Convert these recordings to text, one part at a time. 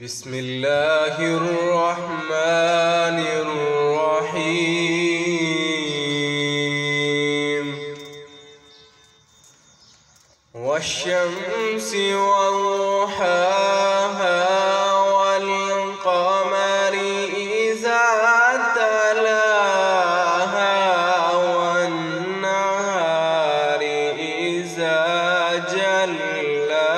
بسم الله الرحمن الرحيم والشمس وضحاها والقمر إذا تلاها والنهار إذا جلاها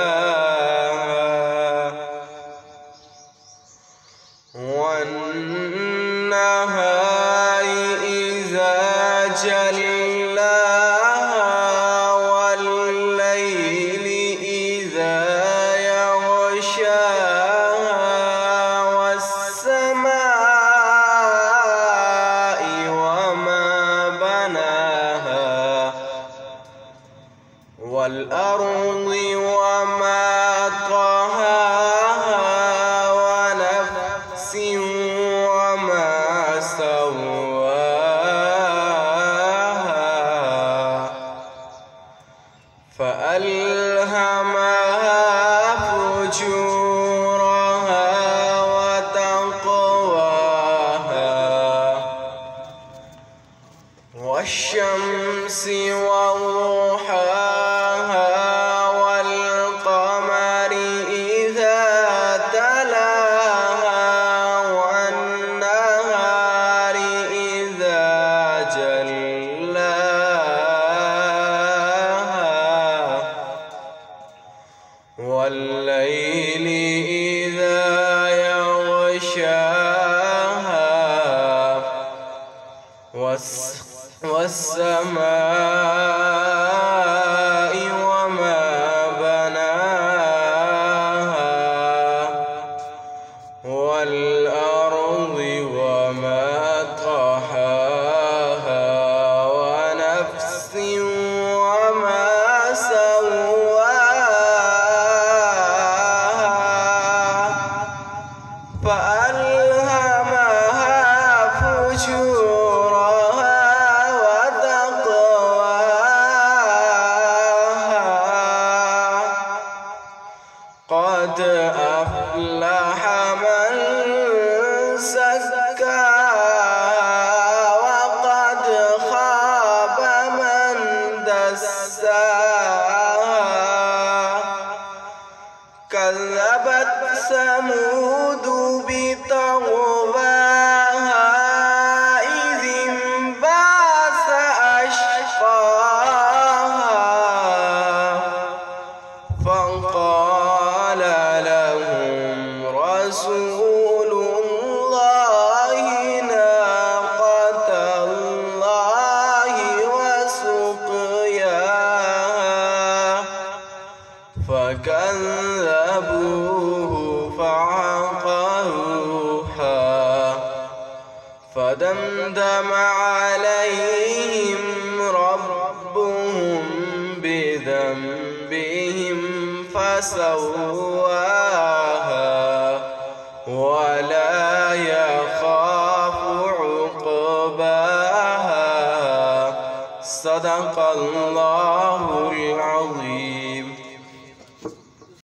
والنهار إذا جلاها والليل إذا يغشاها والسماء وما بناها والأرض وما طحاها ونفس وما سواها فألهمها فجورها وتقواها والشمس وضحاها والقمر إذا تلاها والنهار إذا جلاها والليل إذا يغشاها والسماء وما بناها والأرض وما طحاها ونفس وما سواها فألهمها فجورها قد أفلح من زكاها وقد خاب من دساها كذبت ثمود بطغواها إذ انبعث أشقاها فقال لهم رسول الله ناقة الله وسقياها فكذبوه فعقروها فدمدم عليهم ربهم بذنبهم فسواها